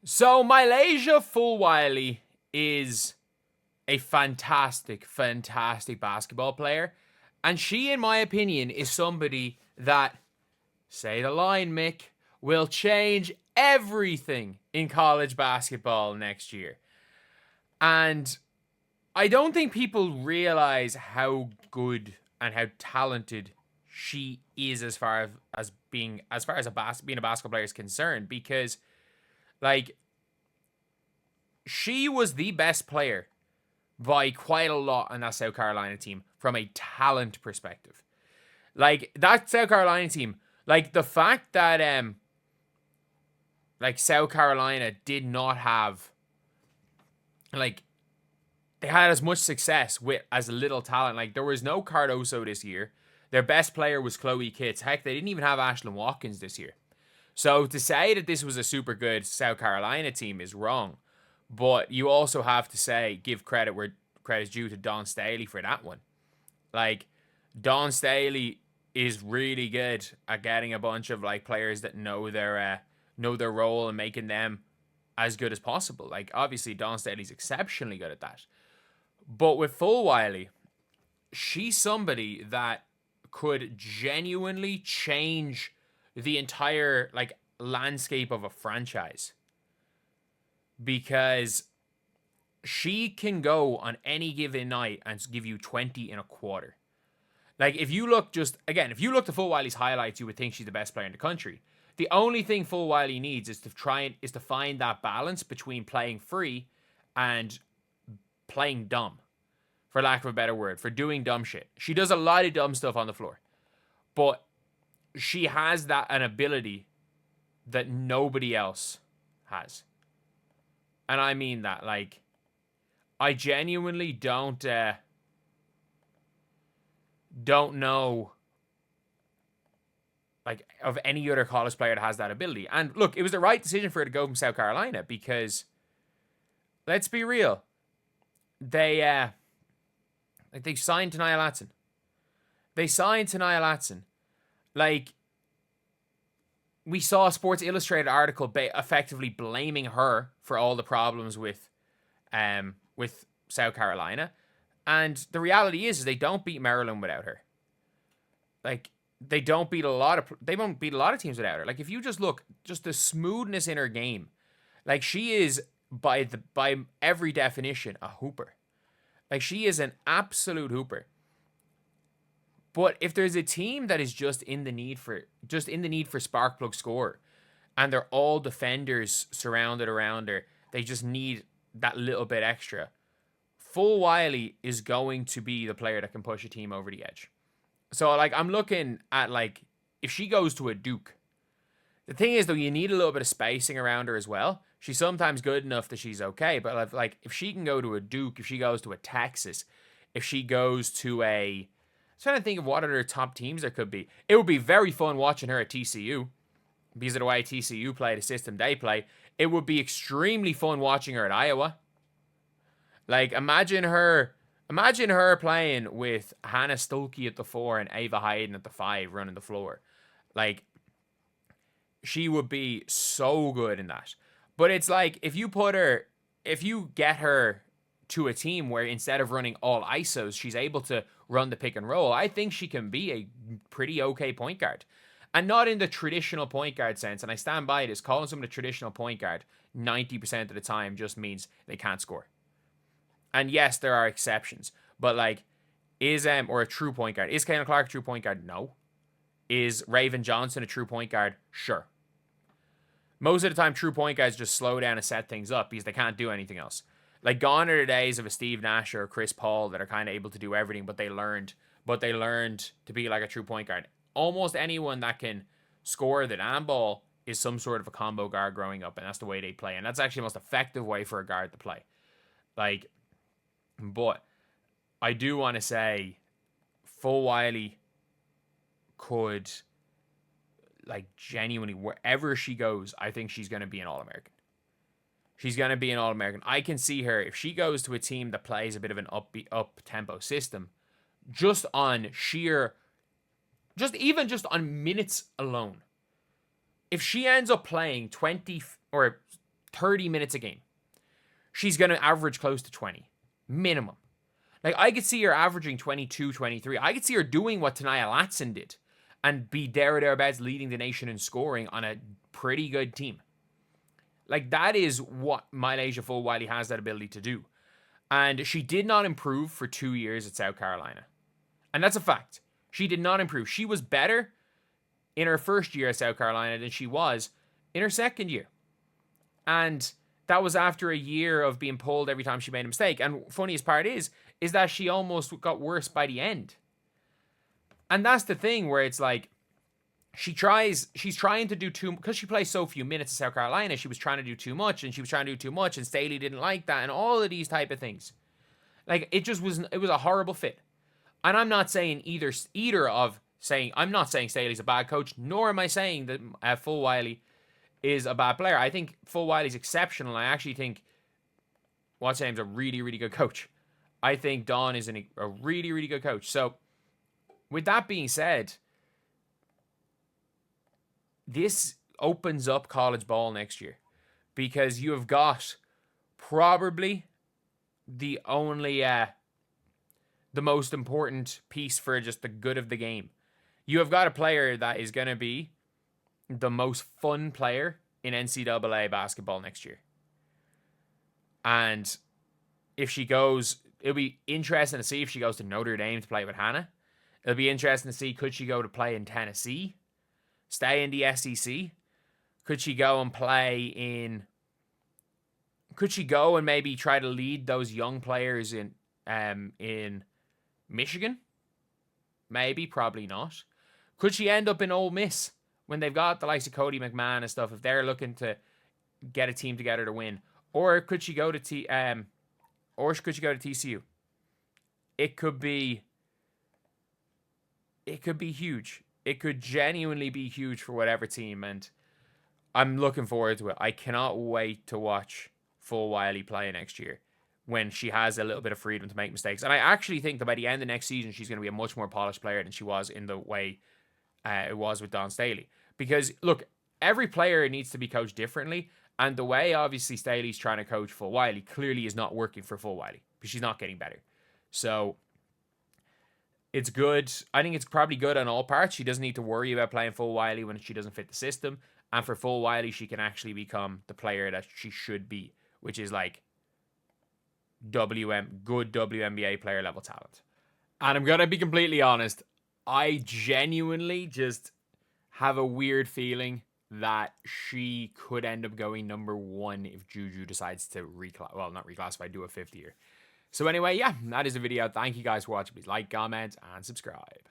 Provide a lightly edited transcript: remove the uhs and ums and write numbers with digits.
So Malaysia Fulwiley is a fantastic, fantastic basketball player. And she, in my opinion, is somebody that, say the line, Mick, will change everything in college basketball next year. And I don't think people realize how good and how talented she is as far as being a basketball player is concerned, because like she was the best player by quite a lot on that South Carolina team from a talent perspective. Like that South Carolina team, like the fact that like South Carolina did not have like they had as much success with as little talent. Like there was no Cardoso this year. Their best player was Chloe Kitts. Heck, they didn't even have Ashlyn Watkins this year. So to say that this was a super good South Carolina team is wrong. But you also have to say, give credit where credit's due to Dawn Staley for that one. Like, Dawn Staley is really good at getting a bunch of like players that know their role and making them as good as possible. Like, obviously, Dawn Staley's exceptionally good at that. But with Fulwiley, she's somebody that could genuinely change the entire like landscape of a franchise, because she can go on any given night and give you 20 in a quarter. Like if you look to Fulwiley's highlights, you would think she's the best player in the country. The only thing Fulwiley needs is to find that balance between playing free and playing dumb, for lack of a better word, for doing dumb shit. She does a lot of dumb stuff on the floor, but she has an ability that nobody else has. And I mean that, like, I genuinely don't know, like, of any other college player that has that ability. And look, it was the right decision for her to go from South Carolina because, let's be real, they signed Tanaya Latson. Like, we saw a Sports Illustrated article effectively blaming her for all the problems with South Carolina. And the reality is they don't beat Maryland without her. Like, they don't beat a lot of teams without her. Like, if you just look, just the smoothness in her game, like, she is by every definition a hooper. Like, she is an absolute hooper. But if there's a team that is just in the need for spark plug score, and they're all defenders surrounded around her, they just need that little bit extra. Fulwiley is going to be the player that can push a team over the edge. So, like, I'm looking at, like, if she goes to a Duke, the thing is, though, you need a little bit of spacing around her as well. She's sometimes good enough that she's okay, but, like, if she can go to a Duke, if she goes to a Texas, if she goes to I'm trying to think of what other top teams there could be. It would be very fun watching her at TCU because of the way TCU play, the system they play. It would be extremely fun watching her at Iowa. Like, imagine her playing with Hannah Stuelke at the 4 and Ava Hayden at the 5 running the floor. Like, she would be so good in that. But it's like, if you get her to a team where instead of running all ISOs, she's able to run the pick and roll, I think she can be a pretty okay point guard. And not in the traditional point guard sense, and I stand by this, calling someone a traditional point guard 90% of the time just means they can't score. And yes, there are exceptions, but like, or a true point guard. Is Caitlin Clark a true point guard? No. Is Raven Johnson a true point guard? Sure. Most of the time, true point guards just slow down and set things up because they can't do anything else. Like, gone are the days of a Steve Nash or a Chris Paul that are kind of able to do everything, but they learned to be like a true point guard. Almost anyone that can score the damn ball is some sort of a combo guard growing up, and that's the way they play. And that's actually the most effective way for a guard to play. Like, but I do want to say Fulwiley could, like, genuinely, wherever she goes, I think she's going to be an All-American. She's going to be an All-American. I can see her, if she goes to a team that plays a bit of an up-tempo system, just on minutes alone. If she ends up playing 20 or 30 minutes a game, she's going to average close to 20 minimum. Like, I could see her averaging 22, 23. I could see her doing what Tania Latson did and be there or thereabouts leading the nation in scoring on a pretty good team. Like, that is what Mylasia Fulwiley has that ability to do. And she did not improve for 2 years at South Carolina. And that's a fact. She did not improve. She was better in her first year at South Carolina than she was in her second year. And that was after a year of being pulled every time she made a mistake. And funniest part is that she almost got worse by the end. And that's the thing where it's like, she's trying to do too, because she plays so few minutes at South Carolina, she was trying to do too much, and Staley didn't like that, and all of these type of things. Like, it was a horrible fit. And I'm not saying I'm not saying Staley's a bad coach, nor am I saying that Fulwiley is a bad player. I think Fulwiley's exceptional. I actually think what's her name's a really, really good coach. I think Dawn is a really, really good coach. So, with that being said, this opens up college ball next year, because you have got probably the only, the most important piece for just the good of the game. You have got a player that is going to be the most fun player in NCAA basketball next year. And if she goes, it'll be interesting to see if she goes to Notre Dame to play with Hannah. It'll be interesting to see, could she go to play in Tennessee? Stay in the SEC? Could she go and could she go and maybe try to lead those young players in Michigan? Maybe, probably not. Could she end up in Ole Miss when they've got the likes of Cody McMahon and stuff, if they're looking to get a team together to win? Or could she go to TCU? It could be huge. It could genuinely be huge for whatever team, and I'm looking forward to it. I cannot wait to watch Fulwiley play next year when she has a little bit of freedom to make mistakes. And I actually think that by the end of next season, she's going to be a much more polished player than she was in the way it was with Dawn Staley. Because, look, every player needs to be coached differently, and the way, obviously, Staley's trying to coach Fulwiley clearly is not working for Fulwiley, because she's not getting better. So it's good. I think it's probably good on all parts. She doesn't need to worry about playing Fulwiley when she doesn't fit the system. And for Fulwiley, she can actually become the player that she should be, which is like good WNBA player level talent. And I'm going to be completely honest, I genuinely just have a weird feeling that she could end up going number 1 if Juju decides to not reclassify, do a 5th year. So anyway, yeah, that is the video. Thank you guys for watching. Please like, comment, and subscribe.